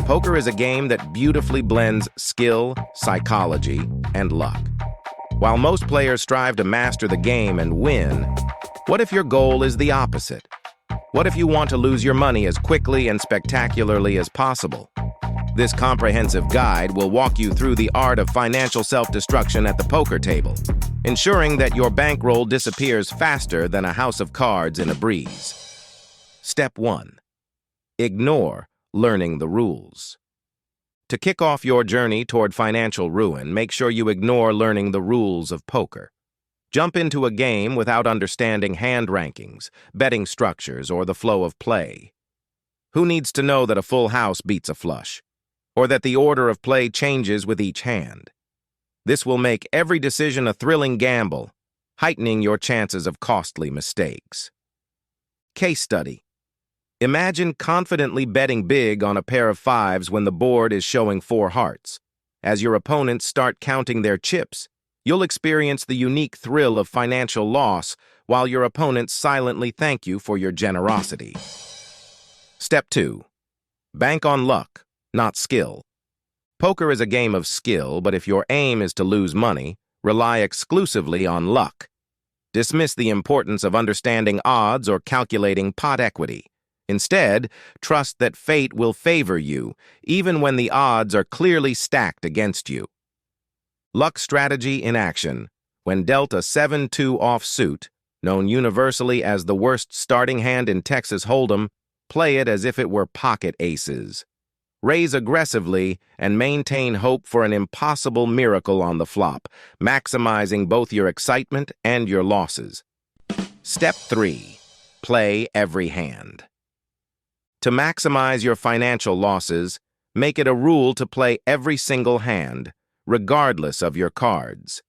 Poker is a game that beautifully blends skill, psychology, and luck. While most players strive to master the game and win, what if your goal is the opposite? What if you want to lose your money as quickly and spectacularly as possible? This comprehensive guide will walk you through the art of financial self-destruction at the poker table, ensuring that your bankroll disappears faster than a house of cards in a breeze. Step 1. Ignore learning the rules. To kick off your journey toward financial ruin, make sure you ignore learning the rules of poker. Jump into a game without understanding hand rankings, betting structures, or the flow of play. Who needs to know that a full house beats a flush, or that the order of play changes with each hand? This will make every decision a thrilling gamble, heightening your chances of costly mistakes. Case study. Imagine confidently betting big on a pair of fives when the board is showing 4 hearts. As your opponents start counting their chips, you'll experience the unique thrill of financial loss while your opponents silently thank you for your generosity. Step 2. Bank on luck, not skill. Poker is a game of skill, but if your aim is to lose money, rely exclusively on luck. Dismiss the importance of understanding odds or calculating pot equity. Instead, trust that fate will favor you, even when the odds are clearly stacked against you. Luck strategy in action. When dealt a 7-2 offsuit, known universally as the worst starting hand in Texas Hold'em, play it as if it were pocket aces. Raise aggressively and maintain hope for an impossible miracle on the flop, maximizing both your excitement and your losses. Step 3. Play every hand. To maximize your financial losses, make it a rule to play every single hand, regardless of your cards.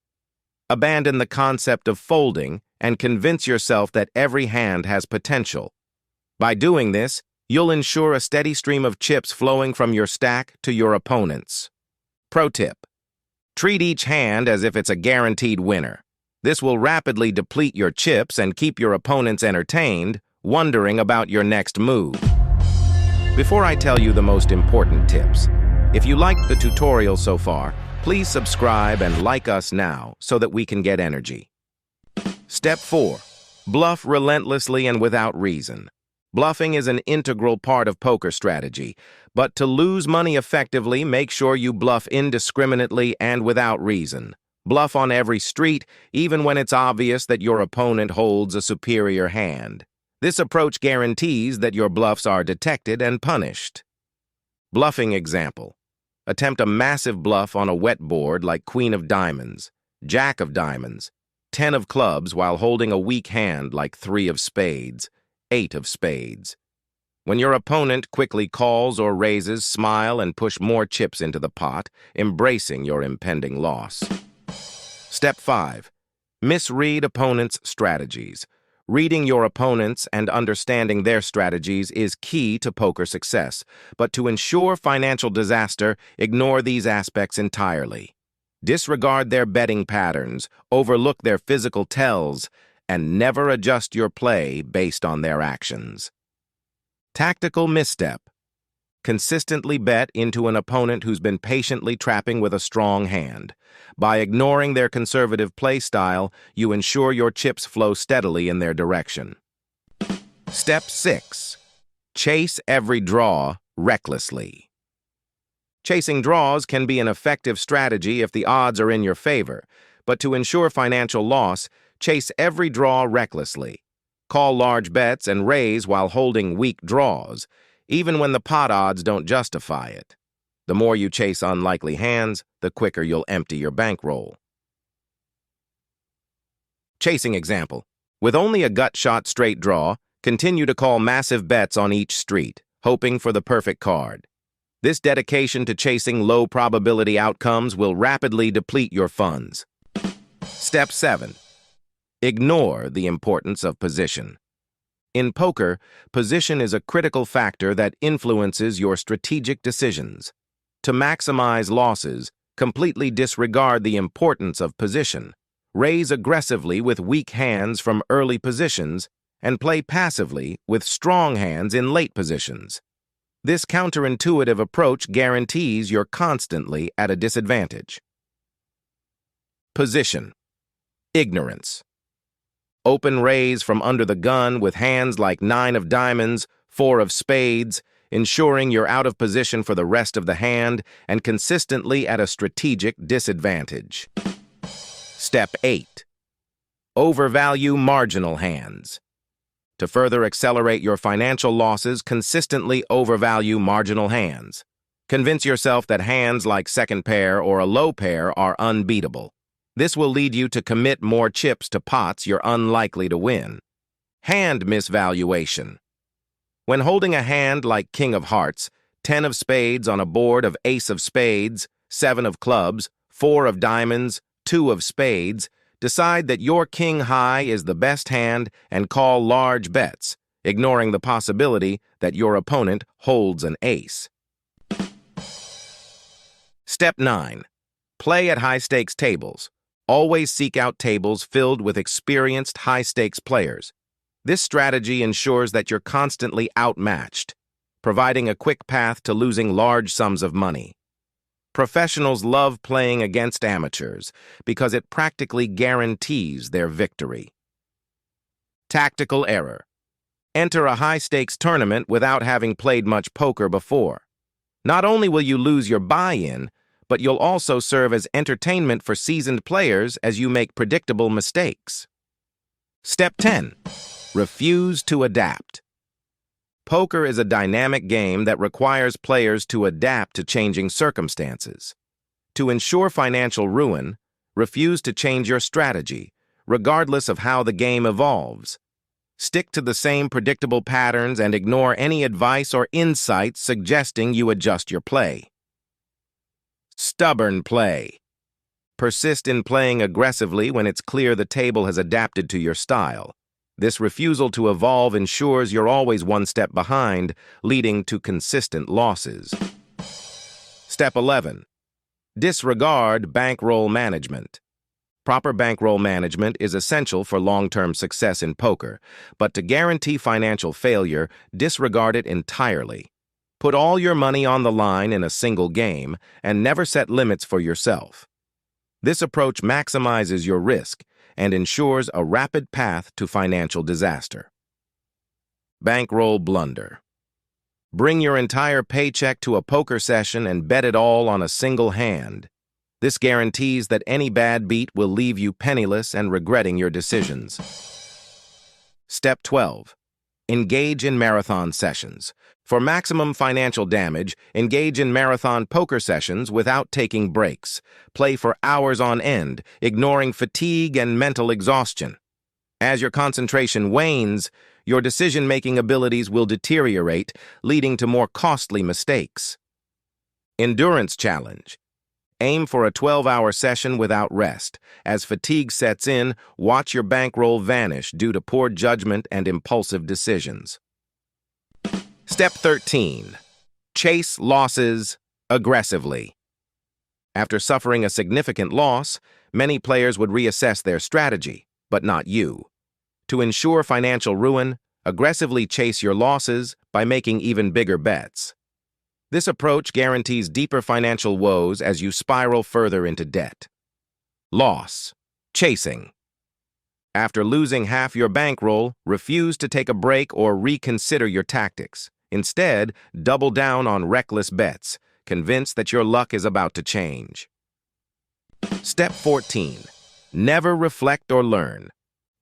Abandon the concept of folding and convince yourself that every hand has potential. By doing this, you'll ensure a steady stream of chips flowing from your stack to your opponents. Pro tip: treat each hand as if it's a guaranteed winner. This will rapidly deplete your chips and keep your opponents entertained, wondering about your next move. Before I tell you the most important tips, if you liked the tutorial so far, please subscribe and like us now so that we can get energy. Step 4. Bluff relentlessly and without reason. Bluffing is an integral part of poker strategy, but to lose money effectively, make sure you bluff indiscriminately and without reason. Bluff on every street, even when it's obvious that your opponent holds a superior hand. This approach guarantees that your bluffs are detected and punished. Bluffing example. Attempt a massive bluff on a wet board like Queen of Diamonds, Jack of Diamonds, 10 of Clubs while holding a weak hand like 3 of Spades, 8 of Spades. When your opponent quickly calls or raises, smile and push more chips into the pot, embracing your impending loss. Step 5. Misread opponents' strategies. Reading your opponents and understanding their strategies is key to poker success, but to ensure financial disaster, ignore these aspects entirely. Disregard their betting patterns, overlook their physical tells, and never adjust your play based on their actions. Tactical misstep. Consistently bet into an opponent who's been patiently trapping with a strong hand. By ignoring their conservative play style, you ensure your chips flow steadily in their direction. Step 6. Chase every draw recklessly. Chasing draws can be an effective strategy if the odds are in your favor, but to ensure financial loss, chase every draw recklessly. Call large bets and raise while holding weak draws, even when the pot odds don't justify it. The more you chase unlikely hands, the quicker you'll empty your bankroll. Chasing example. With only a gut shot straight draw, continue to call massive bets on each street, hoping for the perfect card. This dedication to chasing low probability outcomes will rapidly deplete your funds. Step 7. Ignore the importance of position. In poker, position is a critical factor that influences your strategic decisions. To maximize losses, completely disregard the importance of position. Raise aggressively with weak hands from early positions, and play passively with strong hands in late positions. This counterintuitive approach guarantees you're constantly at a disadvantage. Position. Ignorance. Open raise from under the gun with hands like 9 of diamonds, 4 of spades, ensuring you're out of position for the rest of the hand and consistently at a strategic disadvantage. Step 8. Overvalue marginal hands. To further accelerate your financial losses, consistently overvalue marginal hands. Convince yourself that hands like second pair or a low pair are unbeatable. This will lead you to commit more chips to pots you're unlikely to win. Hand misvaluation. When holding a hand like King of Hearts, 10 of spades on a board of Ace of Spades, 7 of clubs, 4 of diamonds, 2 of spades, decide that your king high is the best hand and call large bets, ignoring the possibility that your opponent holds an ace. Step 9. Play at high-stakes tables. Always seek out tables filled with experienced high-stakes players. This strategy ensures that you're constantly outmatched, providing a quick path to losing large sums of money. Professionals love playing against amateurs because it practically guarantees their victory. Tactical error. Enter a high-stakes tournament without having played much poker before. Not only will you lose your buy-in, but you'll also serve as entertainment for seasoned players as you make predictable mistakes. Step 10. Refuse to adapt. Poker is a dynamic game that requires players to adapt to changing circumstances. To ensure financial ruin, refuse to change your strategy, regardless of how the game evolves. Stick to the same predictable patterns and ignore any advice or insights suggesting you adjust your play. Stubborn play. Persist in playing aggressively when it's clear the table has adapted to your style. This refusal to evolve ensures you're always one step behind, leading to consistent losses. Step 11. Disregard bankroll management. Proper bankroll management is essential for long-term success in poker, but to guarantee financial failure, disregard it entirely. Put all your money on the line in a single game and never set limits for yourself. This approach maximizes your risk and ensures a rapid path to financial disaster. Bankroll blunder. Bring your entire paycheck to a poker session and bet it all on a single hand. This guarantees that any bad beat will leave you penniless and regretting your decisions. Step 12. Engage in marathon sessions. For maximum financial damage, engage in marathon poker sessions without taking breaks. Play for hours on end, ignoring fatigue and mental exhaustion. As your concentration wanes, your decision-making abilities will deteriorate, leading to more costly mistakes. Endurance challenge. Aim for a 12-hour session without rest. As fatigue sets in, watch your bankroll vanish due to poor judgment and impulsive decisions. Step 13. Chase losses aggressively. After suffering a significant loss, many players would reassess their strategy, but not you. To ensure financial ruin, aggressively chase your losses by making even bigger bets. This approach guarantees deeper financial woes as you spiral further into debt. Loss. Chasing. After losing half your bankroll, refuse to take a break or reconsider your tactics. Instead, double down on reckless bets, convinced that your luck is about to change. Step 14. Never reflect or learn.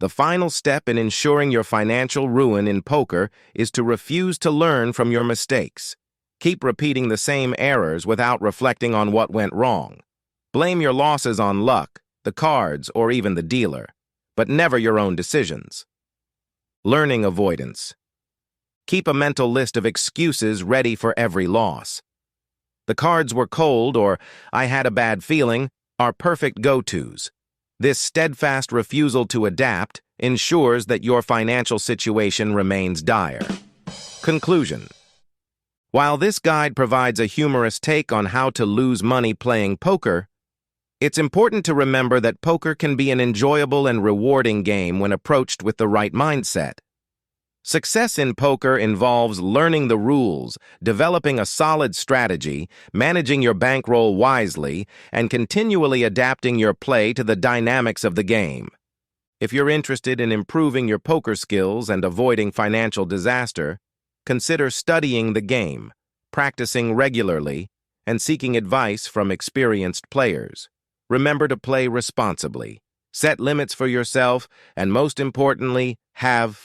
The final step in ensuring your financial ruin in poker is to refuse to learn from your mistakes. Keep repeating the same errors without reflecting on what went wrong. Blame your losses on luck, the cards, or even the dealer, but never your own decisions. Learning avoidance. Keep a mental list of excuses ready for every loss. The cards were cold or I had a bad feeling are perfect go-tos. This steadfast refusal to adapt ensures that your financial situation remains dire. Conclusion. While this guide provides a humorous take on how to lose money playing poker, it's important to remember that poker can be an enjoyable and rewarding game when approached with the right mindset. Success in poker involves learning the rules, developing a solid strategy, managing your bankroll wisely, and continually adapting your play to the dynamics of the game. If you're interested in improving your poker skills and avoiding financial disaster, consider studying the game, practicing regularly, and seeking advice from experienced players. Remember to play responsibly, set limits for yourself, and most importantly, have